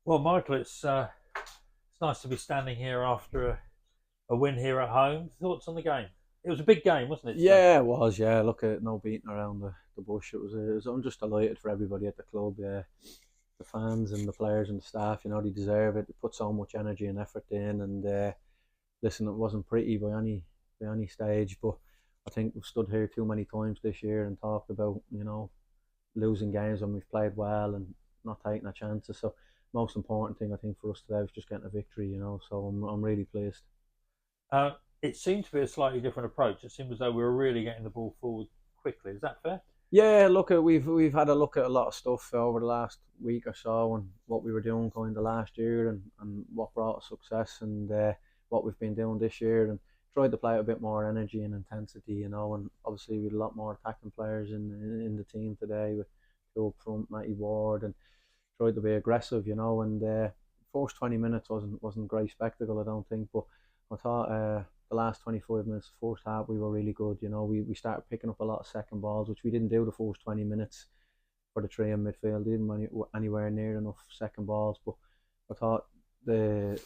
Well, Michael, it's nice to be standing here after a win here at home. Thoughts on the game? It was a big game, wasn't it, today? Yeah, it was. Yeah, look at no beating around the bush. I'm just delighted for everybody at the club. Yeah, the fans and the players and the staff. They deserve it. They put so much energy and effort in. And listen, it wasn't pretty by any stage, but I think we've stood here too many times this year and talked about losing games when we've played well and not taking our chances. So most important thing I think for us today was just getting a victory. So I'm really pleased. Uh, it seemed to be a slightly different approach. It seemed as though we were really getting the ball forward quickly. Is that fair? Yeah, we've had a look at a lot of stuff over the last week or so, and what we were doing kind of last year, and what brought us success, and what we've been doing this year, and tried to play a bit more energy and intensity, and obviously with a lot more attacking players in the team today with two up front, Matty Ward, and tried to be aggressive, and first 20 minutes wasn't great spectacle, I don't think, but I thought the last 25 minutes, the first half, we were really good. We started picking up a lot of second balls, which we didn't do the first 20 minutes for the three in midfield. They didn't anywhere near enough second balls, but I thought the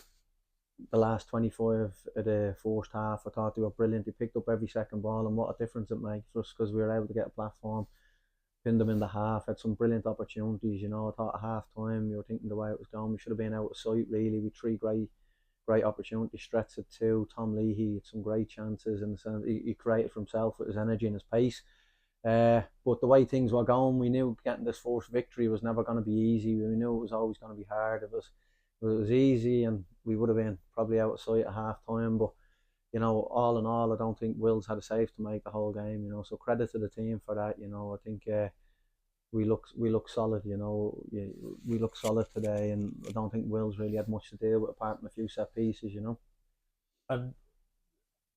the last 25 of the first half, I thought they were brilliant. They picked up every second ball, and what a difference it makes for us because we were able to get a platform, pinned them in the half, had some brilliant opportunities. I thought at half time, you were thinking the way it was going, we should have been out of sight really with three great opportunities. Stretched it too. Tom Leahy had some great chances in the sense he created for himself with his energy and his pace. But the way things were going, we knew getting this first victory was never going to be easy. We knew it was always going to be hard. It was easy, and we would have been probably out of sight at half time. But all in all, I don't think Wills had a save to make the whole game. So credit to the team for that. I think we look solid. Yeah, we look solid today, and I don't think Wills really had much to deal with apart from a few set pieces. And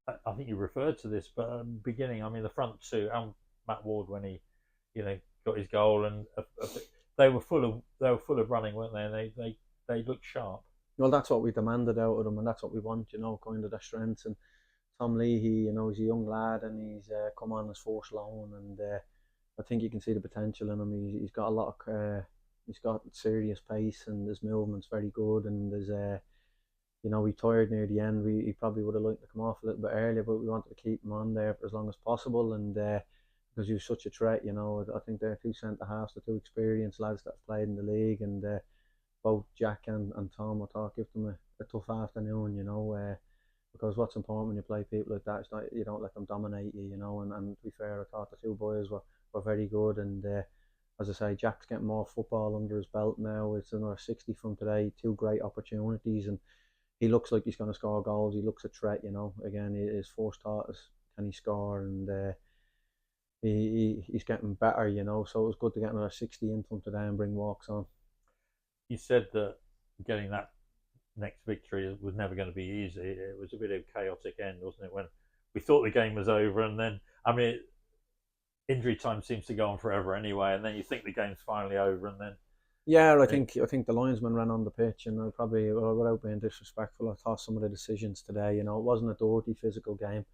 I think you referred to this, but beginning, I mean, the front two, and Matt Ward when he, got his goal, and they were full of running, weren't they? And they looked sharp. Well, that's what we demanded out of them, and that's what we want. Kind of their strengths. And Tom Leahy, he's a young lad, and he's come on his first loan, and I think you can see the potential in him. He's got a lot of he's got serious pace, and his movement's very good, and there's we tired near the end. He probably would have liked to come off a little bit earlier, but we wanted to keep him on there for as long as possible. And because he was such a threat, I think they're two centre halves, the two experienced lads that have played in the league, and both Jack and Tom, I thought give them a tough afternoon. Because what's important when you play people like that is not you don't let them dominate you. And to be fair, I thought the two boys were very good, and as I say, Jack's getting more football under his belt now. It's another 60 from today, two great opportunities, and he looks like he's going to score goals. He looks a threat. Again, his first thought is can he score, and he's getting better. So it was good to get another 60 in from today and bring walks on. You said that getting that next victory was never going to be easy. It was a bit of a chaotic end, wasn't it? When we thought the game was over, and then I mean, injury time seems to go on forever anyway, and then you think the game's finally over, and then Yeah, I it, think I think the linesman ran on the pitch, and I probably, without being disrespectful, I thought some of the decisions today, it wasn't a dirty physical game,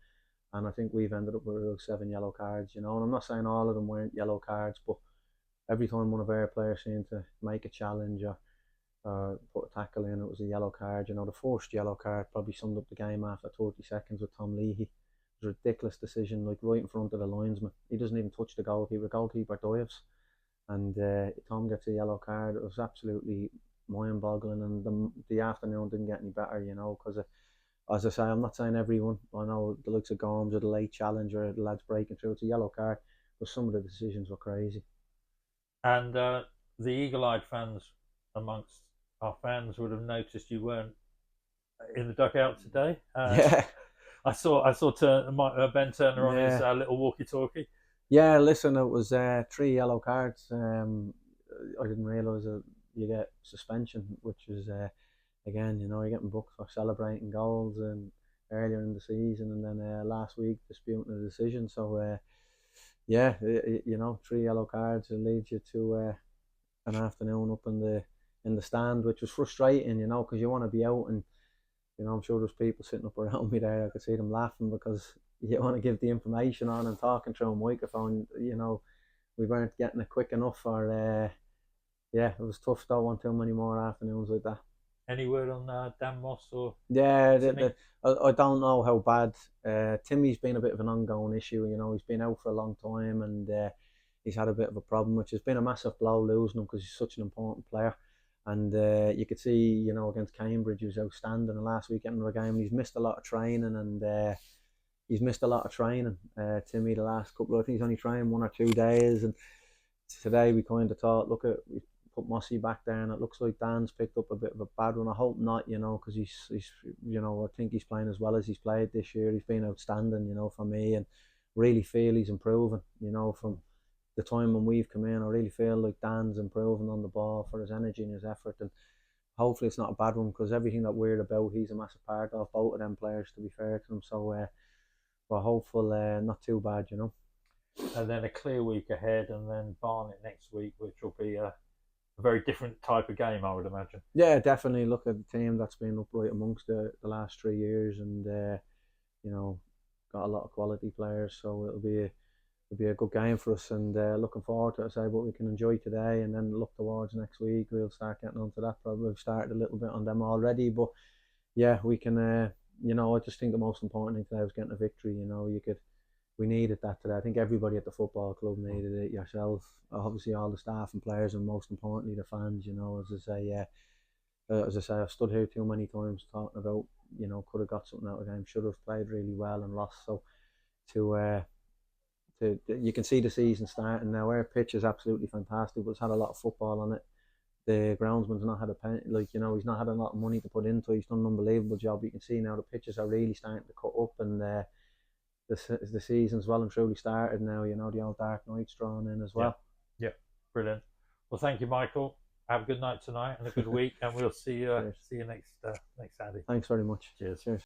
and I think we've ended up with about seven yellow cards, and I'm not saying all of them weren't yellow cards, but every time one of our players seemed to make a challenge or put a tackle in, it was a yellow card. The first yellow card probably summed up the game after 30 seconds with Tom Leahy. It was a ridiculous decision, like right in front of the linesman. He doesn't even touch the goalkeeper. The goalkeeper dives, and Tom gets a yellow card. It was absolutely mind-boggling, and the afternoon didn't get any better, because as I say, I'm not saying everyone. I know the likes of Gomes or the late challenger, the lads breaking through. It's a yellow card, but some of the decisions were crazy. and the eagle-eyed fans amongst our fans would have noticed you weren't in the dugout today. Yeah, I saw Ben Turner on his yeah. little walkie-talkie. Yeah, listen, it was three yellow cards. I didn't realise that you get suspension, which is again, you're getting booked for celebrating goals and earlier in the season, and then last week disputing the decision. So yeah, three yellow cards it leads you to an afternoon up in the stand, which was frustrating, because you want to be out, and I'm sure there's people sitting up around me there. I could see them laughing because you want to give the information on and talking through a microphone. We weren't getting it quick enough, or yeah, it was tough. Don't want too many more afternoons like that. Any word on Dan Moss or Yeah, Timmy? I don't know how bad. Timmy's been a bit of an ongoing issue. You know, he's been out for a long time, and he's had a bit of a problem, which has been a massive blow losing him because he's such an important player. And you could see, you know, against Cambridge, he was outstanding the last weekend of the game. And he's missed a lot of training, and Timmy, the last couple, I think he's only trained 1 or 2 days, and today we kind of thought, look at we put Mossy back there, and it looks like Dan's picked up a bit of a bad one. I hope not, you know, because he's you know, I think he's playing as well as he's played this year. He's been outstanding, you know, for me, and really feel he's improving. You know, from the time when we've come in, I really feel like Dan's improving on the ball for his energy and his effort, and hopefully it's not a bad one because everything that we're about, he's a massive part of both of them players. To be fair to them, so we're hopeful, not too bad, you know. And then a clear week ahead, and then Barnet next week, which will be a very different type of game, I would imagine. Yeah, definitely. Look at the team that's been upright amongst the last 3 years, and you know, got a lot of quality players. So it'll be a good game for us, and looking forward to it. I say, but we can enjoy today, and then look towards next week. We'll start getting onto that. Probably we've started a little bit on them already, but yeah, we can. You know, I just think the most important thing today was getting a victory. You know, we needed that today. I think everybody at the football club needed it. Yourself, obviously, all the staff and players, and most importantly, the fans. You know, as I say, I've stood here too many times talking about, you know, could have got something out of the game, should have played really well and lost. So to you can see the season starting now. Our pitch is absolutely fantastic, but it's had a lot of football on it. The groundsman's not had a pen, like, you know, he's not had a lot of money to put into it. He's done an unbelievable job. You can see now the pitches are really starting to cut up, and the season's well and truly started now. You know, the old dark night's drawn in as well. Yeah, brilliant. Well, thank you, Michael. Have a good night tonight and a good week, and we'll see you next Saturday. Thanks very much. Cheers. Cheers.